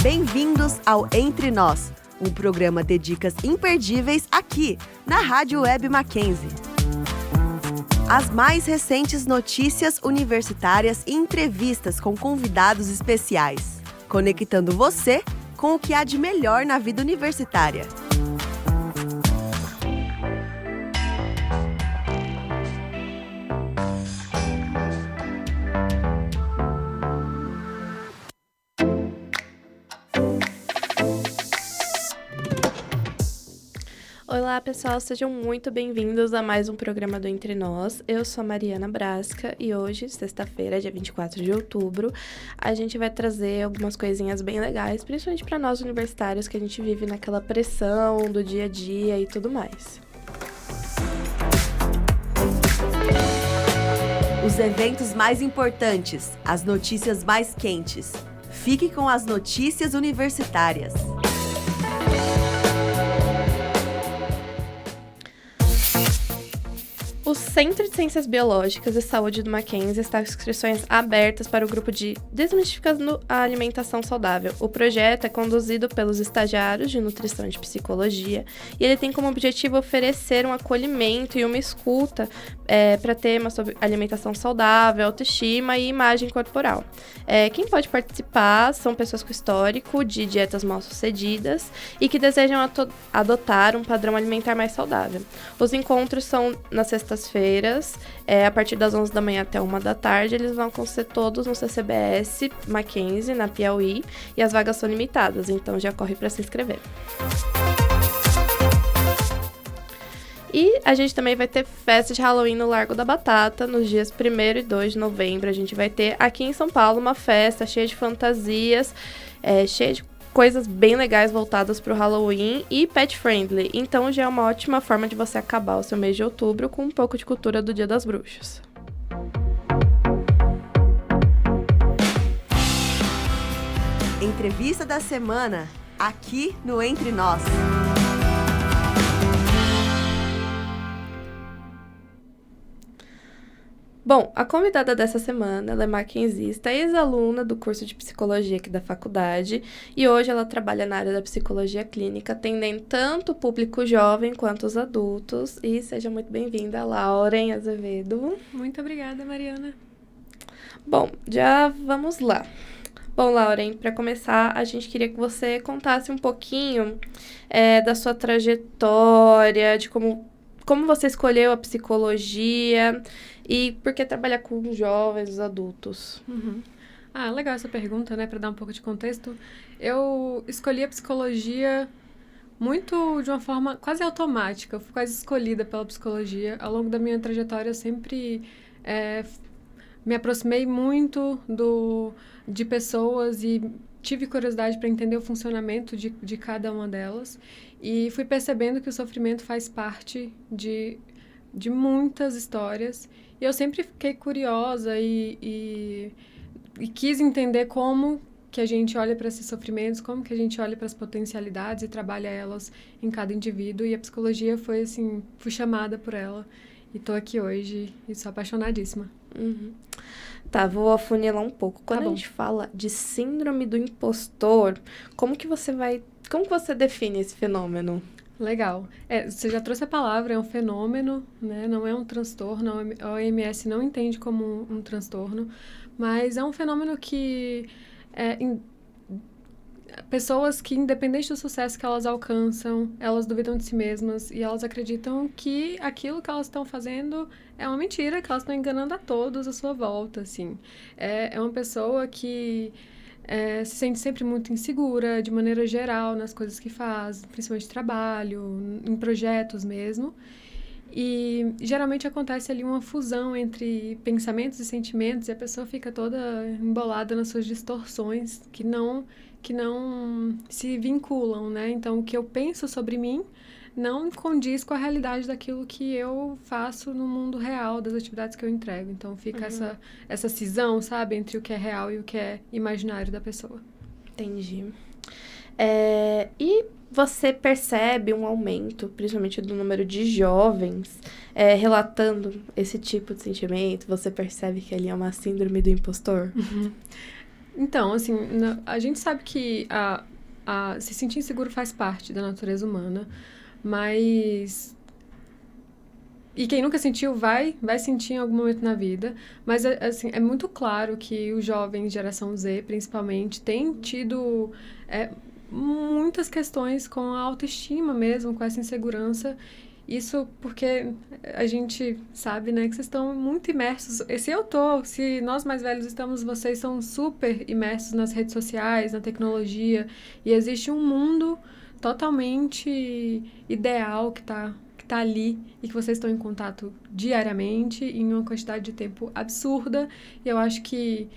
Bem-vindos ao Entre Nós, um programa de dicas imperdíveis aqui, na Rádio Web Mackenzie. As mais recentes notícias universitárias e entrevistas com convidados especiais, conectando você com o que há de melhor na vida universitária. Olá pessoal, sejam muito bem-vindos a mais um programa do Entre Nós. Eu sou a Mariana Brasca e hoje, sexta-feira, dia 24 de outubro, a gente vai trazer algumas coisinhas bem legais, principalmente para nós universitários que a gente vive naquela pressão do dia a dia e tudo mais. Os eventos mais importantes, as notícias mais quentes. Fique com as notícias universitárias. O Centro de Ciências Biológicas e Saúde do Mackenzie está com inscrições abertas para o grupo de Desmistificando a Alimentação Saudável. O projeto é conduzido pelos estagiários de Nutrição e de Psicologia e ele tem como objetivo oferecer um acolhimento e uma escuta para temas sobre alimentação saudável, autoestima e imagem corporal. Quem pode participar são pessoas com histórico de dietas mal-sucedidas e que desejam adotar um padrão alimentar mais saudável. Os encontros são nas sextas-feiras, a partir das 11 da manhã até 1 da tarde, eles vão acontecer todos no CCBS Mackenzie, na Piauí, e as vagas são limitadas, então já corre para se inscrever. E a gente também vai ter festa de Halloween no Largo da Batata, nos dias 1º e 2 de novembro. A gente vai ter aqui em São Paulo uma festa cheia de fantasias, cheia de coisas bem legais voltadas para o Halloween e pet friendly. Então já é uma ótima forma de você acabar o seu mês de outubro com um pouco de cultura do Dia das Bruxas. Entrevista da semana, aqui no Entre Nós. Bom, a convidada dessa semana, ela é mackenzista, ex-aluna do curso de psicologia aqui da faculdade, e hoje ela trabalha na área da psicologia clínica, atendendo tanto o público jovem quanto os adultos. E seja muito bem-vinda, Lauren Azevedo. Muito obrigada, Mariana. Bom, já vamos lá. Bom, Lauren, para começar, a gente queria que você contasse um pouquinho da sua trajetória, de como você escolheu a psicologia e por que trabalhar com jovens, adultos. Uhum. Legal essa pergunta, né? Para dar um pouco de contexto. Eu escolhi a psicologia muito de uma forma quase automática. Eu fui quase escolhida pela psicologia. Ao longo da minha trajetória, eu sempre me aproximei muito de pessoas e tive curiosidade para entender o funcionamento de cada uma delas. E fui percebendo que o sofrimento faz parte de muitas histórias. E eu sempre fiquei curiosa e quis entender como que a gente olha para esses sofrimentos, como que a gente olha para as potencialidades e trabalha elas em cada indivíduo. E a psicologia foi assim, fui chamada por ela. E estou aqui hoje e sou apaixonadíssima. Uhum. Tá, vou afunilar um pouco. Quando a gente fala de síndrome do impostor, como que você define esse fenômeno? Legal. Você já trouxe a palavra, é um fenômeno, né? Não é um transtorno, a OMS não entende como um transtorno, mas é um fenômeno que pessoas que, independente do sucesso que elas alcançam, elas duvidam de si mesmas e elas acreditam que aquilo que elas estão fazendo é uma mentira, que elas estão enganando a todos à sua volta, assim. É uma pessoa que se sente sempre muito insegura, de maneira geral, nas coisas que faz, principalmente trabalho, em projetos mesmo. E geralmente acontece ali uma fusão entre pensamentos e sentimentos e a pessoa fica toda embolada nas suas distorções que não se vinculam, né? Então, o que eu penso sobre mim não condiz com a realidade daquilo que eu faço no mundo real, das atividades que eu entrego. Então, fica essa cisão, sabe? Entre o que é real e o que é imaginário da pessoa. Entendi. E você percebe um aumento, principalmente do número de jovens, relatando esse tipo de sentimento? Você percebe que ali é uma síndrome do impostor? Uhum. Então, assim, a gente sabe que se sentir inseguro faz parte da natureza humana, mas... E quem nunca sentiu vai sentir em algum momento na vida, mas assim, é muito claro que os jovens, geração Z, principalmente, têm tido muitas questões com a autoestima mesmo, com essa insegurança. Isso porque a gente sabe, né, que vocês estão muito imersos. Se nós mais velhos estamos, vocês são super imersos nas redes sociais, na tecnologia, e existe um mundo totalmente ideal que tá ali e que vocês estão em contato diariamente em uma quantidade de tempo absurda. E eu acho que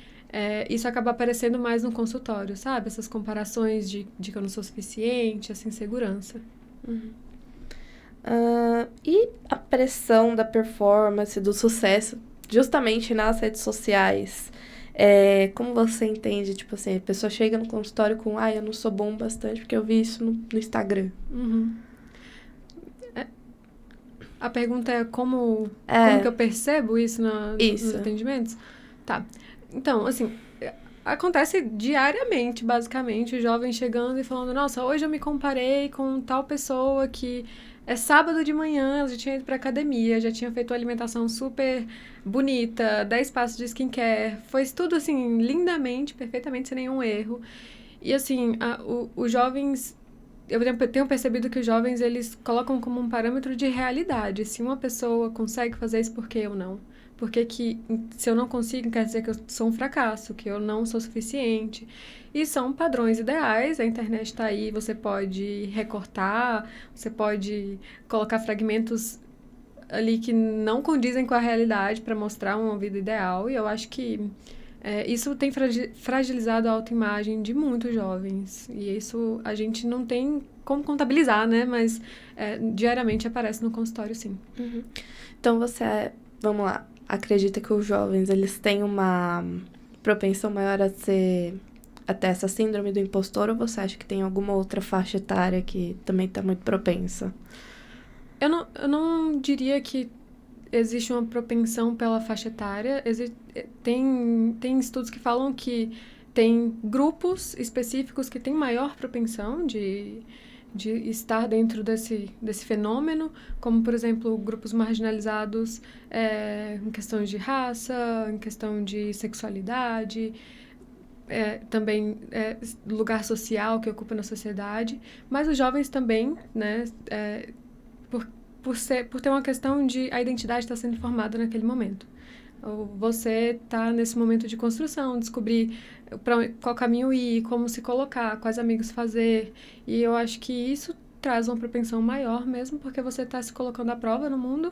isso acaba aparecendo mais no consultório, sabe? Essas comparações de que eu não sou suficiente, essa insegurança. Uhum. E a pressão da performance, do sucesso, justamente nas redes sociais? Como você entende? Tipo assim, a pessoa chega no consultório com eu não sou bom bastante porque eu vi isso no Instagram. Uhum. A pergunta é como que eu percebo isso nos atendimentos? Tá. Então, assim, acontece diariamente, basicamente, o jovem chegando e falando, nossa, hoje eu me comparei com tal pessoa que é sábado de manhã, ela já tinha ido pra academia, já tinha feito uma alimentação super bonita, 10 passos de skincare, foi tudo, assim, lindamente, perfeitamente, sem nenhum erro. E, assim, os jovens... Eu tenho percebido que os jovens, eles colocam como um parâmetro de realidade. Se uma pessoa consegue fazer isso, por que eu não? Porque se eu não consigo, quer dizer que eu sou um fracasso, que eu não sou suficiente. E são padrões ideais, a internet está aí, você pode recortar, você pode colocar fragmentos ali que não condizem com a realidade para mostrar uma vida ideal. E eu acho que isso tem fragilizado a autoimagem de muitos jovens. E isso a gente não tem como contabilizar, né? Mas diariamente aparece no consultório, sim. Uhum. Então vamos lá, acredita que os jovens, eles têm uma propensão maior a ter essa síndrome do impostor, ou você acha que tem alguma outra faixa etária que também está muito propensa? Eu não diria que existe uma propensão pela faixa etária. Tem estudos que falam que tem grupos específicos que têm maior propensão de estar dentro desse fenômeno, como, por exemplo, grupos marginalizados em questão de raça, em questão de sexualidade, também lugar social que ocupa na sociedade, mas os jovens também, né, por ter uma questão de a identidade estar sendo formada naquele momento. Você está nesse momento de construção, descobrir para qual caminho ir, como se colocar, quais amigos fazer. E eu acho que isso traz uma propensão maior mesmo, porque você está se colocando à prova no mundo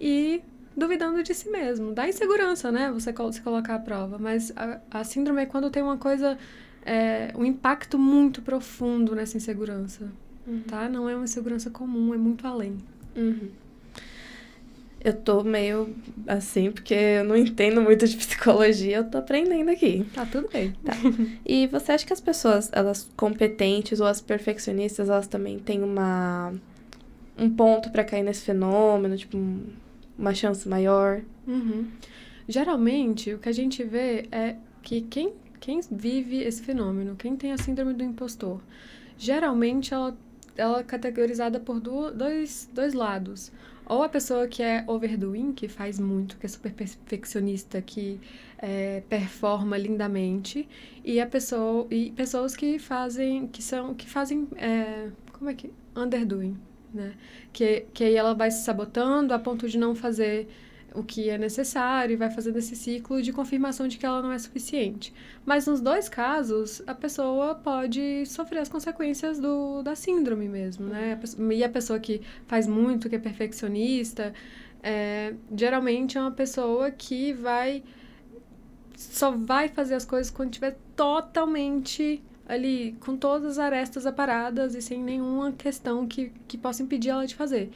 e duvidando de si mesmo. Dá insegurança, né? Você se colocar à prova. Mas a síndrome é quando tem uma coisa, um impacto muito profundo nessa insegurança. Uhum. Tá? Não é uma insegurança comum, é muito além. Uhum. Eu tô meio assim, porque eu não entendo muito de psicologia, eu tô aprendendo aqui. Tá, tudo bem. Tá. E você acha que as pessoas, elas competentes ou as perfeccionistas, elas também têm um ponto pra cair nesse fenômeno, tipo, uma chance maior? Uhum. Geralmente, o que a gente vê é que quem vive esse fenômeno, quem tem a síndrome do impostor, geralmente ela é categorizada por dois lados. Ou a pessoa que é overdoing, que faz muito, que é super perfeccionista, que performa lindamente, e pessoas que fazem underdoing, né? Que aí ela vai se sabotando a ponto de não fazer o que é necessário e vai fazendo esse ciclo de confirmação de que ela não é suficiente. Mas nos dois casos, a pessoa pode sofrer as consequências da síndrome mesmo, né? E a pessoa que faz muito, que é perfeccionista, geralmente é uma pessoa que só vai fazer as coisas quando estiver totalmente ali, com todas as arestas aparadas e sem nenhuma questão que possa impedir ela de fazer.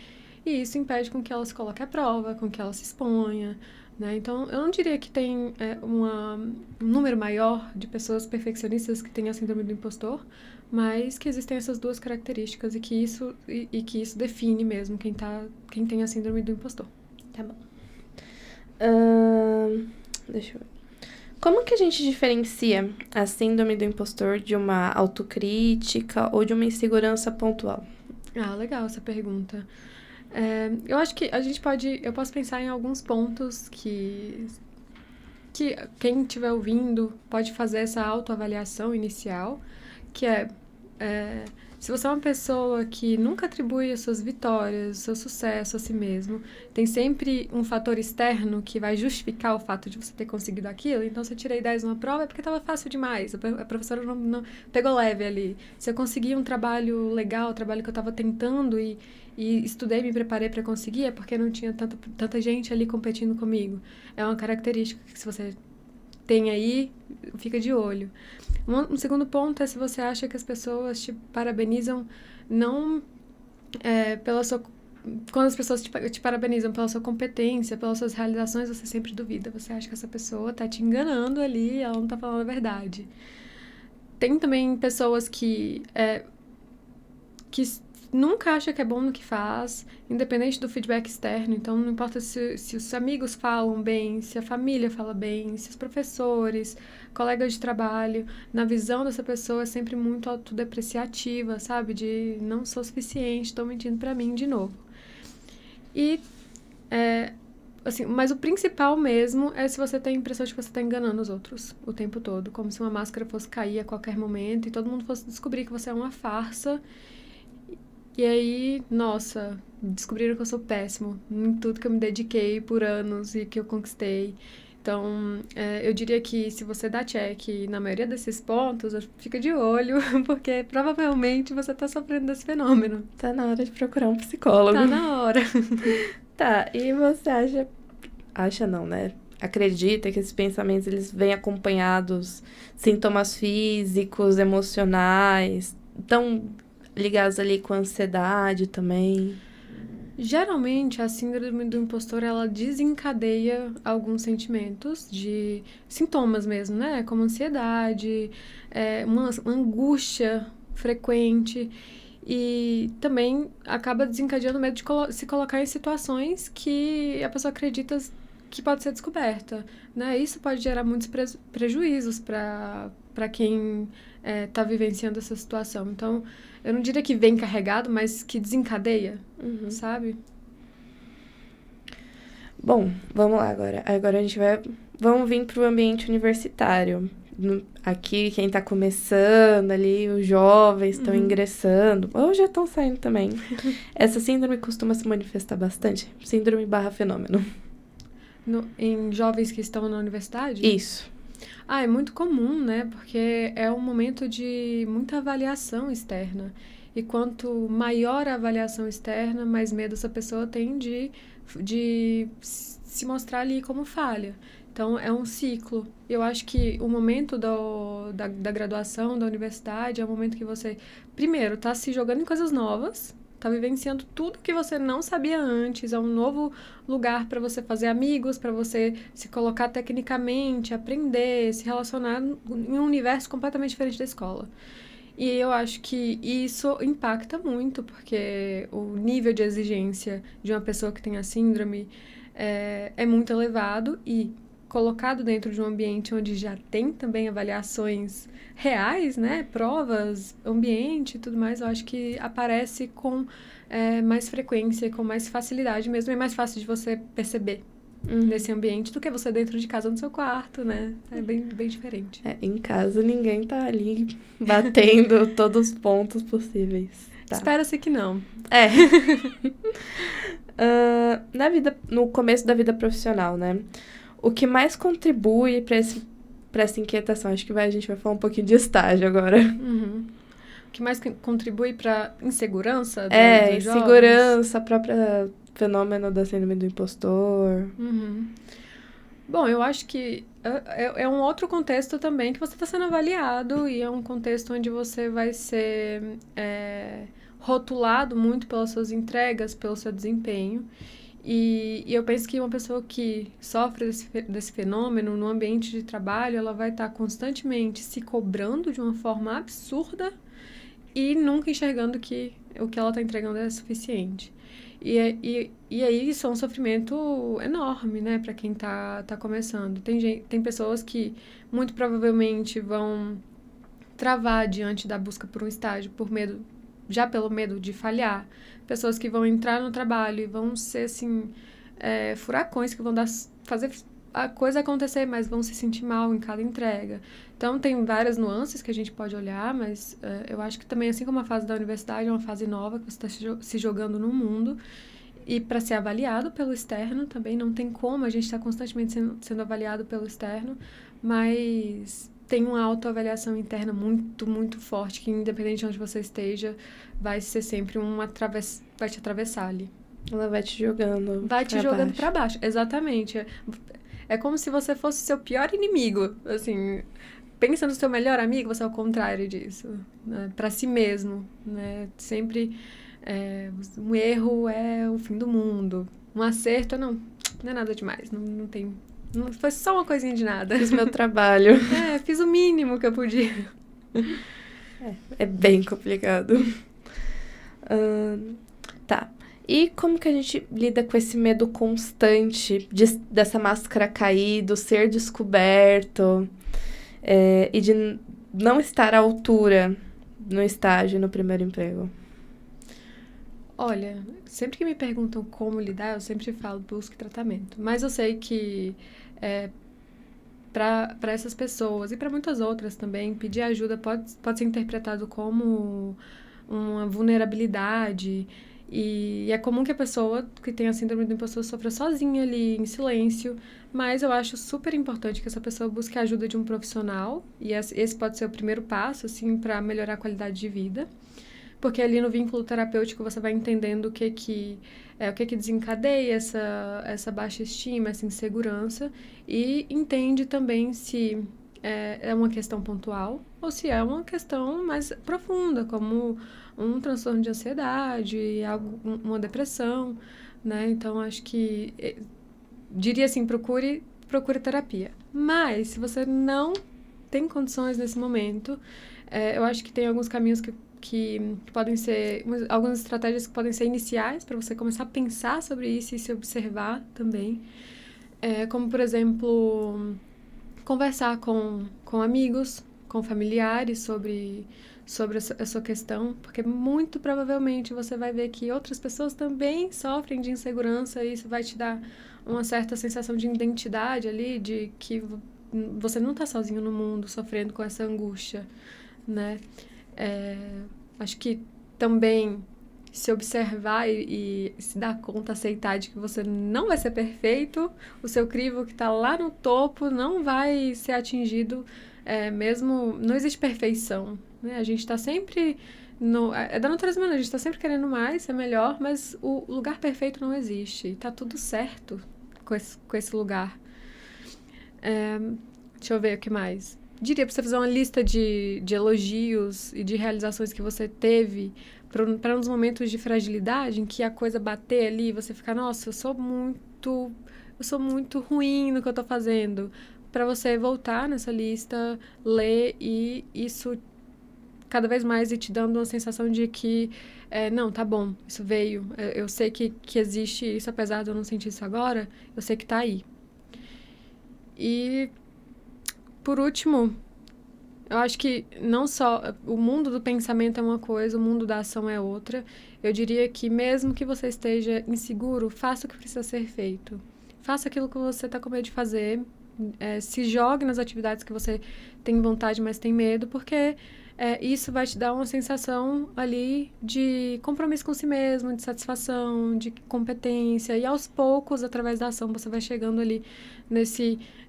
E isso impede com que ela se coloque à prova, com que ela se exponha, né? Então, eu não diria que tem um número maior de pessoas perfeccionistas que têm a síndrome do impostor, mas que existem essas duas características e que isso define mesmo quem tem a síndrome do impostor. Tá bom. Deixa eu ver. Como que a gente diferencia a síndrome do impostor de uma autocrítica ou de uma insegurança pontual? Ah, legal essa pergunta. Eu acho que eu posso pensar em alguns pontos que quem estiver ouvindo pode fazer essa autoavaliação inicial, que se você é uma pessoa que nunca atribui as suas vitórias, o seu sucesso a si mesmo, tem sempre um fator externo que vai justificar o fato de você ter conseguido aquilo. Então, se eu tirei 10 numa prova, é porque estava fácil demais. A professora não pegou leve ali. Se eu consegui um trabalho legal, um trabalho que eu estava tentando e estudei, me preparei para conseguir, é porque não tinha tanta gente ali competindo comigo. É uma característica que, se você tem aí, fica de olho. Um segundo ponto é se você acha que as pessoas te parabenizam não pela sua... Quando as pessoas te parabenizam pela sua competência, pelas suas realizações, você sempre duvida. Você acha que essa pessoa tá te enganando ali e ela não tá falando a verdade. Tem também pessoas que nunca acha que é bom no que faz, independente do feedback externo. Então, não importa se os amigos falam bem, se a família fala bem, se os professores, colegas de trabalho, na visão dessa pessoa é sempre muito autodepreciativa, sabe? De não sou suficiente, estão mentindo pra mim de novo. E, assim, mas o principal mesmo é se você tem a impressão de que você está enganando os outros o tempo todo, como se uma máscara fosse cair a qualquer momento e todo mundo fosse descobrir que você é uma farsa. E aí, nossa, descobriram que eu sou péssimo em tudo que eu me dediquei por anos e que eu conquistei. Então, eu diria que se você dá check na maioria desses pontos, fica de olho, porque provavelmente você tá sofrendo desse fenômeno. Tá na hora de procurar um psicólogo. Tá na hora. Tá, e você acha não, né? Acredita que esses pensamentos, eles vêm acompanhados sintomas físicos, emocionais, estão ligados ali com a ansiedade também? Geralmente, a síndrome do impostor, ela desencadeia alguns sentimentos de sintomas mesmo, né? Como ansiedade, uma angústia frequente e também acaba desencadeando o medo de se colocar em situações que a pessoa acredita que pode ser descoberta, né? Isso pode gerar muitos prejuízos para quem está vivenciando essa situação. Então, eu não diria que vem carregado, mas que desencadeia, sabe? Bom, vamos lá agora. Agora a gente vamos vir para o ambiente universitário. Aqui, quem está começando ali, os jovens estão ingressando, ou já estão saindo também. Essa síndrome costuma se manifestar bastante? Síndrome / fenômeno. Em jovens que estão na universidade? Isso. É muito comum, né? Porque é um momento de muita avaliação externa. E quanto maior a avaliação externa, mais medo essa pessoa tem de se mostrar ali como falha. Então, é um ciclo. Eu acho que o momento da graduação, da universidade, é o momento que você, primeiro, está se jogando em coisas novas, está vivenciando tudo que você não sabia antes, é um novo lugar para você fazer amigos, para você se colocar tecnicamente, aprender, se relacionar em um universo completamente diferente da escola. E eu acho que isso impacta muito, porque o nível de exigência de uma pessoa que tem a síndrome é muito elevado e colocado dentro de um ambiente onde já tem também avaliações reais, né, provas, ambiente e tudo mais, eu acho que aparece com mais frequência, com mais facilidade mesmo, é mais fácil de você perceber nesse ambiente do que você dentro de casa no seu quarto, né? É bem, bem diferente. Em casa ninguém tá ali batendo todos os pontos possíveis. Tá. Espera-se que não. No começo da vida profissional, né? O que mais contribui para essa inquietação? Acho que a gente vai falar um pouquinho de estágio agora. O que mais contribui para insegurança? Insegurança, a própria fenômeno da síndrome do impostor. Bom, eu acho que é um outro contexto também que você está sendo avaliado e é um contexto onde você vai ser rotulado muito pelas suas entregas, pelo seu desempenho. E eu penso que uma pessoa que sofre desse fenômeno no ambiente de trabalho, ela vai estar constantemente se cobrando de uma forma absurda e nunca enxergando que o que ela está entregando é suficiente. E aí isso é um sofrimento enorme, né, para quem tá começando. Tem pessoas que muito provavelmente vão travar diante da busca por um estágio pelo medo de falhar. Pessoas que vão entrar no trabalho e vão ser, assim, furacões que vão fazer a coisa acontecer, mas vão se sentir mal em cada entrega. Então, tem várias nuances que a gente pode olhar, mas eu acho que também, assim como a fase da universidade, é uma fase nova que você está se jogando no mundo. E para ser avaliado pelo externo também, não tem como, a gente está constantemente sendo avaliado pelo externo, mas tem uma autoavaliação interna muito, muito forte, que independente de onde você esteja, vai ser sempre vai te atravessar ali. Ela vai te jogando. Vai te jogando para baixo, exatamente. É como se você fosse seu pior inimigo, assim. Pensa no seu melhor amigo, você é o contrário disso, né? Para si mesmo, né? Sempre um erro é o fim do mundo. Um acerto não é nada demais, não tem. Não, foi só uma coisinha de nada. Fiz meu trabalho. Fiz o mínimo que eu podia. É bem complicado. Tá. E como que a gente lida com esse medo constante dessa máscara cair, do ser descoberto, e de não estar à altura no estágio, no primeiro emprego? Olha, sempre que me perguntam como lidar, eu sempre falo busque tratamento. Mas eu sei que para essas pessoas e para muitas outras também, pedir ajuda pode ser interpretado como uma vulnerabilidade. E é comum que a pessoa que tem a síndrome do impostor sofra sozinha ali, em silêncio. Mas eu acho super importante que essa pessoa busque a ajuda de um profissional. E esse pode ser o primeiro passo, assim, para melhorar a qualidade de vida. Porque ali no vínculo terapêutico você vai entendendo o que desencadeia essa baixa estima, essa insegurança. E entende também se é uma questão pontual ou se é uma questão mais profunda, como um transtorno de ansiedade, uma depressão, né? Então, acho que diria assim, procure terapia. Mas, se você não tem condições nesse momento, eu acho que tem alguns caminhos que podem ser, algumas estratégias que podem ser iniciais para você começar a pensar sobre isso e se observar também. Como, por exemplo, conversar com amigos, com familiares sobre a sua questão, porque muito provavelmente você vai ver que outras pessoas também sofrem de insegurança e isso vai te dar uma certa sensação de identidade ali, de que você não está sozinho no mundo sofrendo com essa angústia, né? Acho que também se observar e se dar conta, aceitar de que você não vai ser perfeito, o seu crivo que está lá no topo não vai ser atingido, mesmo... Não existe perfeição, né? A gente está sempre... da natureza humana, a gente está sempre querendo mais, ser melhor, mas o lugar perfeito não existe. Está tudo certo com esse lugar. Deixa eu ver o que mais. Diria para você fazer uma lista de elogios e de realizações que você teve para uns momentos de fragilidade em que a coisa bater ali e você ficar, nossa, eu sou muito ruim no que eu tô fazendo. Para você voltar nessa lista, ler e isso cada vez mais ir te dando uma sensação de que, não, tá bom, isso veio. Eu sei que existe isso, apesar de eu não sentir isso agora, eu sei que tá aí. E, por último, eu acho que não só o mundo do pensamento é uma coisa, o mundo da ação é outra. Eu diria que mesmo que você esteja inseguro, faça o que precisa ser feito. Faça aquilo que você está com medo de fazer. Se jogue nas atividades que você tem vontade, mas tem medo, porque isso vai te dar uma sensação ali de compromisso com si mesmo, de satisfação, de competência. E aos poucos, através da ação, você vai chegando ali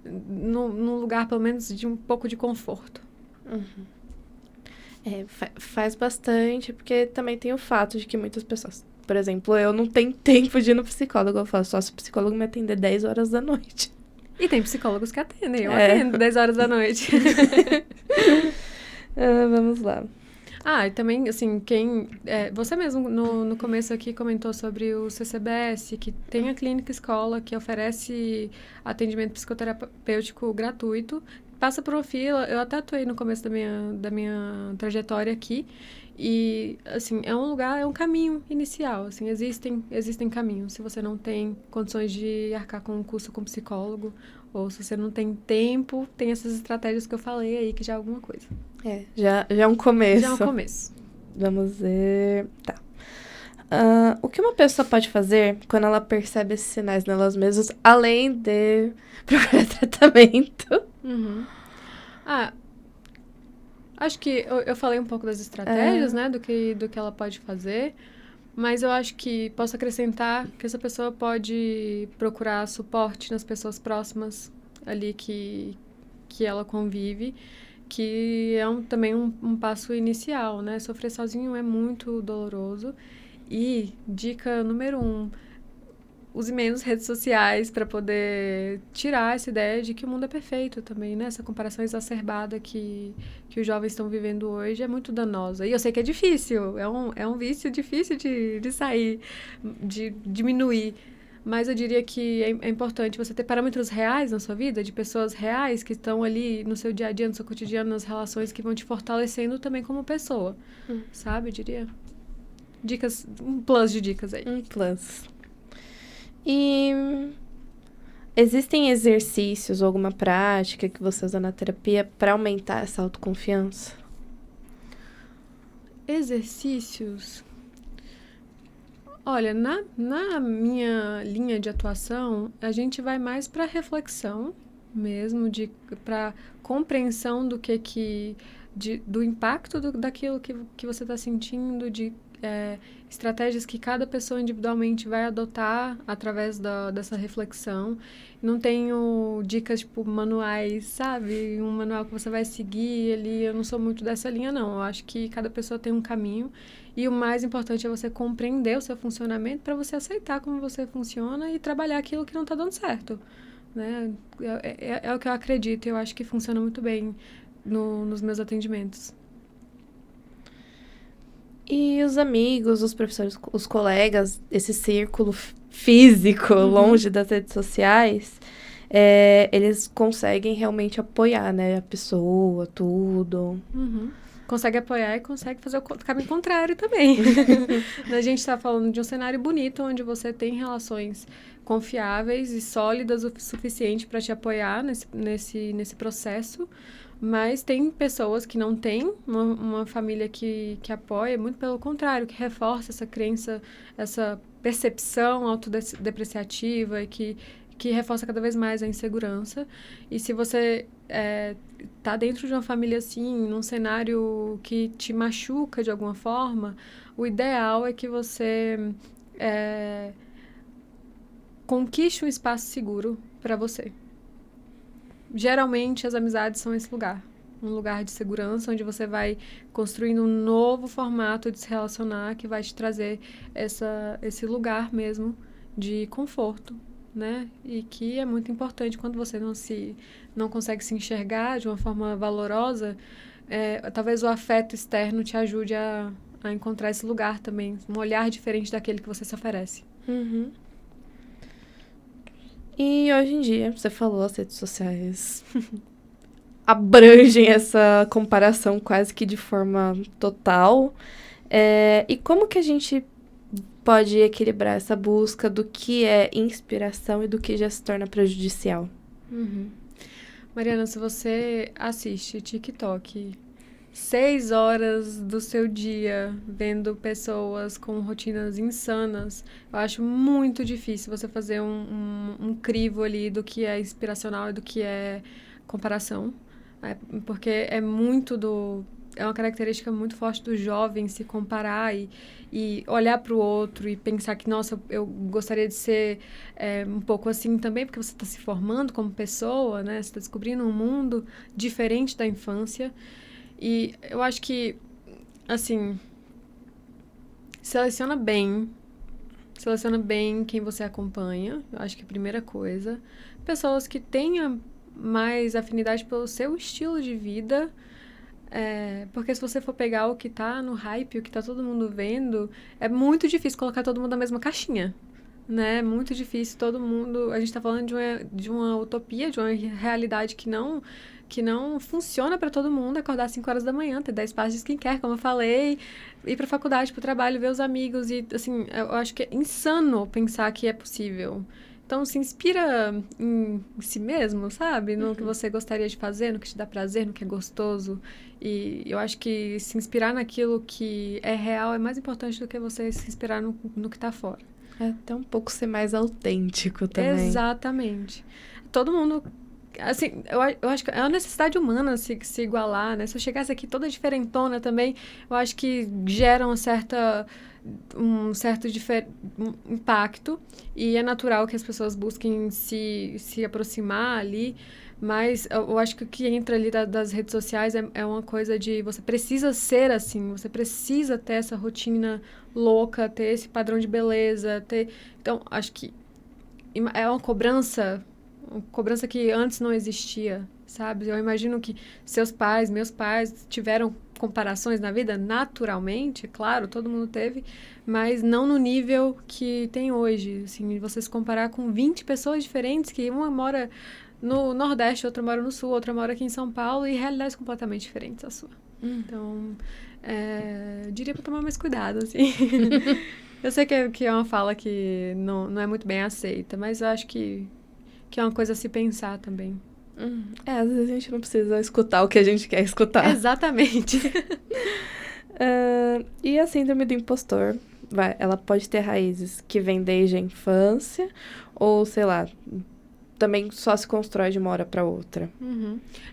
num lugar, pelo menos, de um pouco de conforto. Uhum. Faz bastante, porque também tem o fato de que muitas pessoas... Por exemplo, eu não tenho tempo de ir no psicólogo. Eu falo, só se o psicólogo me atender 10 horas da noite. E tem psicólogos que atendem. Eu atendo 10 horas da noite. Vamos lá. E também, assim, você mesmo no começo aqui comentou sobre o CCBS, que tem a clínica escola que oferece atendimento psicoterapêutico gratuito. Passa por uma fila, eu até atuei no começo da minha trajetória aqui, E, assim, é um lugar, é um caminho inicial, assim, existem caminhos. Se você não tem condições de arcar com um curso com psicólogo, ou se você não tem tempo, tem essas estratégias que eu falei aí, que já é alguma coisa. Já é um começo. Já é um começo. Vamos ver... Tá. O que uma pessoa pode fazer quando ela percebe esses sinais nelas mesmas, além de procurar tratamento? Acho que eu falei um pouco das estratégias, né, do que ela pode fazer, mas eu acho que posso acrescentar que essa pessoa pode procurar suporte nas pessoas próximas ali que ela convive, que é também um passo inicial, né? Sofrer sozinho é muito doloroso. E dica número 1, use menos redes sociais para poder tirar essa ideia de que o mundo é perfeito também, né? Essa comparação exacerbada que os jovens estão vivendo hoje é muito danosa. E eu sei que é difícil, é um vício difícil de sair, de diminuir. Mas eu diria que é importante você ter parâmetros reais na sua vida, de pessoas reais que estão ali no seu dia a dia, no seu cotidiano, nas relações que vão te fortalecendo também como pessoa, sabe? Eu diria. Dicas, um plus de dicas aí. Um plus. E existem exercícios ou alguma prática que você usa na terapia para aumentar essa autoconfiança? Exercícios? Olha, na minha linha de atuação, a gente vai mais para reflexão mesmo, para compreensão do do impacto daquilo que você está sentindo, de estratégias que cada pessoa individualmente vai adotar através dessa reflexão. Não tenho dicas, tipo, manuais, sabe? Um manual que você vai seguir ali. Eu não sou muito dessa linha, não. Eu acho que cada pessoa tem um caminho. E o mais importante é você compreender o seu funcionamento para você aceitar como você funciona e trabalhar aquilo que não está dando certo, né? É o que eu acredito. Eu acho que funciona muito bem nos meus atendimentos. E os amigos, os professores, os colegas, esse círculo físico, longe das redes sociais, eles conseguem realmente apoiar, né? A pessoa, tudo. Consegue apoiar e consegue fazer o caminho contrário também. A gente está falando de um cenário bonito, onde você tem relações confiáveis e sólidas o suficiente para te apoiar nesse processo. Mas tem pessoas que não têm uma família que apoia, muito pelo contrário, que reforça essa crença, essa percepção autodepreciativa e que reforça cada vez mais a insegurança. E se você tá dentro de uma família assim, num cenário que te machuca de alguma forma, o ideal é que você conquiste um espaço seguro para você. Geralmente, as amizades são esse lugar. Um lugar de segurança, onde você vai construindo um novo formato de se relacionar que vai te trazer esse lugar mesmo de conforto, né? E que é muito importante quando você não consegue se enxergar de uma forma valorosa. Talvez o afeto externo te ajude a encontrar esse lugar também. Um olhar diferente daquele que você se oferece. E hoje em dia, você falou, as redes sociais abrangem essa comparação quase que de forma total. E como que a gente pode equilibrar essa busca do que é inspiração e do que já se torna prejudicial? Mariana, se você assiste TikTok 6 horas do seu dia vendo pessoas com rotinas insanas, eu acho muito difícil você fazer um crivo ali do que é inspiracional e do que é comparação, porque é uma característica muito forte do jovem se comparar e olhar para o outro e pensar que, nossa, eu gostaria de ser um pouco assim também, porque você está se formando como pessoa, né? Você está descobrindo um mundo diferente da infância. E eu acho que, assim, seleciona bem quem você acompanha. Eu acho que é a primeira coisa. Pessoas que tenham mais afinidade pelo seu estilo de vida. Porque se você for pegar o que tá no hype, o que tá todo mundo vendo, é muito difícil colocar todo mundo na mesma caixinha, né? É muito difícil todo mundo... A gente tá falando de uma utopia, de uma realidade que que não funciona para todo mundo acordar às 5 horas da manhã, ter 10 passos de skincare, como eu falei, ir pra faculdade, pro trabalho, ver os amigos. E, assim, eu acho que é insano pensar que é possível. Então, se inspira em si mesmo, sabe? No que você gostaria de fazer, no que te dá prazer, no que é gostoso. E eu acho que se inspirar naquilo que é real é mais importante do que você se inspirar no que tá fora. É até um pouco ser mais autêntico também. Exatamente. Todo mundo... Assim, eu acho que é uma necessidade humana se igualar, né? Se eu chegasse aqui toda diferentona também, eu acho que gera um certo impacto. E é natural que as pessoas busquem se aproximar ali. Mas eu acho que o que entra ali das redes sociais é uma coisa de você precisa ser assim, você precisa ter essa rotina louca, ter esse padrão de beleza, ter... Então, acho que é uma cobrança que antes não existia, sabe? Eu imagino que meus pais tiveram comparações na vida, naturalmente, claro, todo mundo teve, mas não no nível que tem hoje, assim, você se comparar com 20 pessoas diferentes, que uma mora no Nordeste, outra mora no Sul, outra mora aqui em São Paulo, e realidades completamente diferentes da sua. Então, diria para tomar mais cuidado, assim. Eu sei que é uma fala que não é muito bem aceita, mas eu acho que é uma coisa a se pensar também. Às vezes a gente não precisa escutar o que a gente quer escutar. Exatamente. E a síndrome do impostor, ela pode ter raízes que vêm desde a infância, ou, sei lá, também só se constrói de uma hora para outra.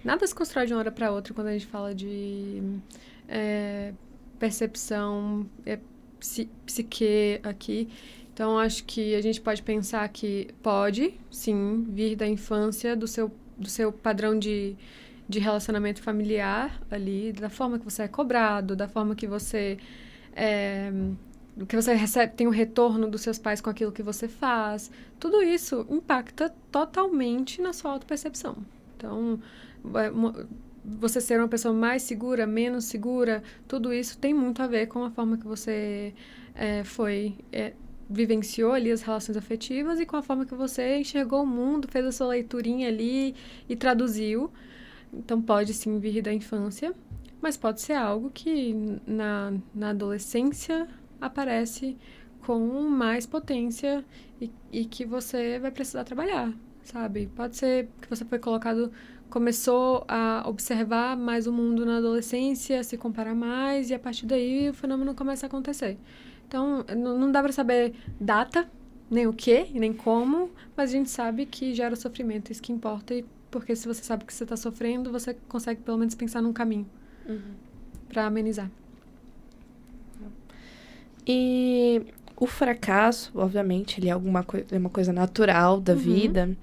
Nada se constrói de uma hora para outra quando a gente fala de percepção, psique aqui. Então, acho que a gente pode pensar que pode, sim, vir da infância, do seu padrão de relacionamento familiar ali, da forma que você é cobrado, da forma que você recebe, tem o retorno dos seus pais com aquilo que você faz. Tudo isso impacta totalmente na sua autopercepção. Então, você ser uma pessoa mais segura, menos segura, tudo isso tem muito a ver com a forma que você vivenciou ali as relações afetivas e com a forma que você enxergou o mundo, fez a sua leiturinha ali e traduziu. Então, pode sim vir da infância, mas pode ser algo que na adolescência aparece com mais potência e que você vai precisar trabalhar, sabe? Pode ser que você começou a observar mais o mundo na adolescência, se comparar mais, e a partir daí o fenômeno começa a acontecer. Então, não dá para saber data, nem o que, nem como, mas a gente sabe que gera sofrimento, isso que importa, porque se você sabe que você está sofrendo, você consegue pelo menos pensar num caminho para amenizar. E o fracasso, obviamente, ele é uma coisa natural da vida,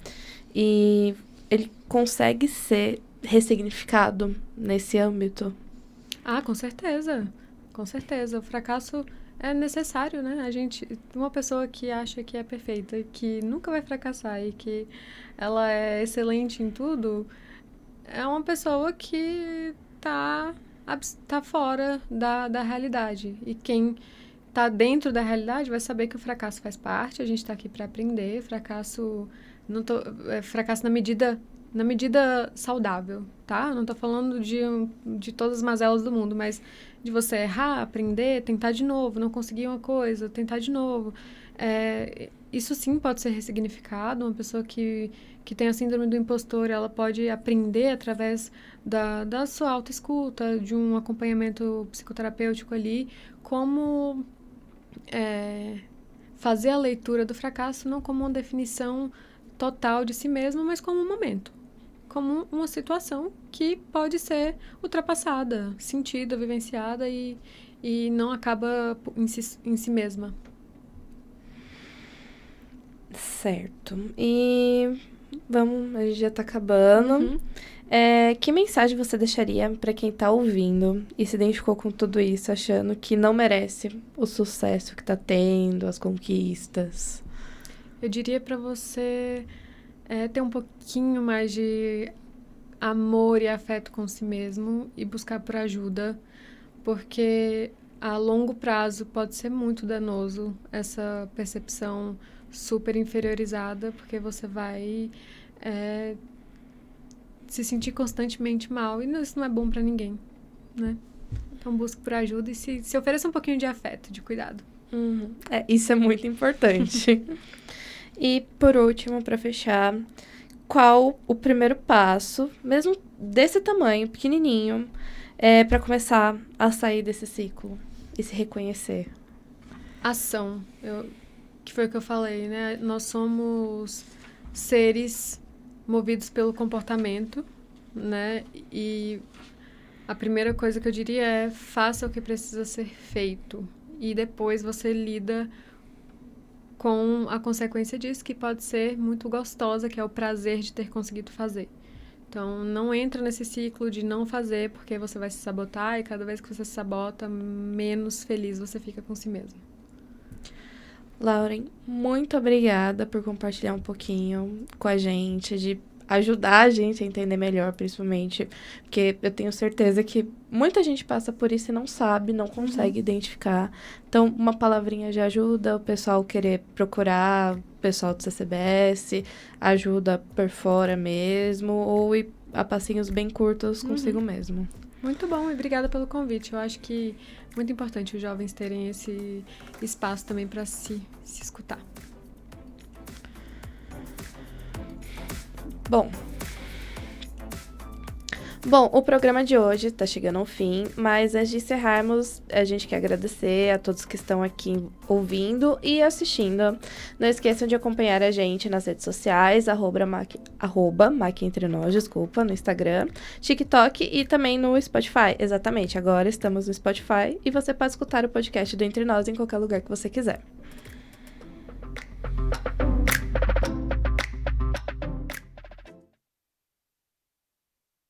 e ele consegue ser ressignificado nesse âmbito? Ah, com certeza. Com certeza. O fracasso é necessário, né? Uma pessoa que acha que é perfeita, que nunca vai fracassar e que ela é excelente em tudo, é uma pessoa que tá fora da realidade. E quem tá dentro da realidade vai saber que o fracasso faz parte, a gente tá aqui para aprender. Fracasso na medida saudável, tá? Eu não tô falando de todas as mazelas do mundo, mas de você errar, aprender, tentar de novo, não conseguir uma coisa, tentar de novo. Isso sim pode ser ressignificado. Uma pessoa que tem a síndrome do impostor, ela pode aprender através da sua autoescuta, de um acompanhamento psicoterapêutico ali, como fazer a leitura do fracasso não como uma definição total de si mesmo, mas como um momento, como uma situação que pode ser ultrapassada, sentida, vivenciada e não acaba em si mesma. Certo. E a gente já tá acabando. Que mensagem você deixaria para quem tá ouvindo e se identificou com tudo isso, achando que não merece o sucesso que tá tendo, as conquistas? Eu diria para você ter um pouquinho mais de amor e afeto com si mesmo e buscar por ajuda, porque a longo prazo pode ser muito danoso essa percepção super inferiorizada, porque você vai se sentir constantemente mal. E isso não é bom pra ninguém, né? Então busque por ajuda e se ofereça um pouquinho de afeto, de cuidado. Isso é muito importante. E por último, para fechar, qual o primeiro passo, mesmo desse tamanho, pequenininho, para começar a sair desse ciclo e se reconhecer? Ação, que foi o que eu falei, né? Nós somos seres movidos pelo comportamento, né? E a primeira coisa que eu diria é: faça o que precisa ser feito. E depois você lida com a consequência disso, que pode ser muito gostosa, que é o prazer de ter conseguido fazer. Então, não entra nesse ciclo de não fazer, porque você vai se sabotar, e cada vez que você se sabota, menos feliz você fica com si mesmo. Lauren, muito obrigada por compartilhar um pouquinho com a gente, de ajudar a gente a entender melhor, principalmente, porque eu tenho certeza que muita gente passa por isso e não sabe, não consegue identificar. Então, uma palavrinha já ajuda o pessoal querer procurar, o pessoal do CCBS, ajuda por fora mesmo, ou ir a passinhos bem curtos consigo mesmo. Muito bom, e obrigada pelo convite. Eu acho que é muito importante os jovens terem esse espaço também para se escutar. Bom, o programa de hoje está chegando ao fim, mas antes de encerrarmos, a gente quer agradecer a todos que estão aqui ouvindo e assistindo. Não esqueçam de acompanhar a gente nas redes sociais, @MacEntreNós, no Instagram, TikTok e também no Spotify. Exatamente, agora estamos no Spotify e você pode escutar o podcast do Entre Nós em qualquer lugar que você quiser.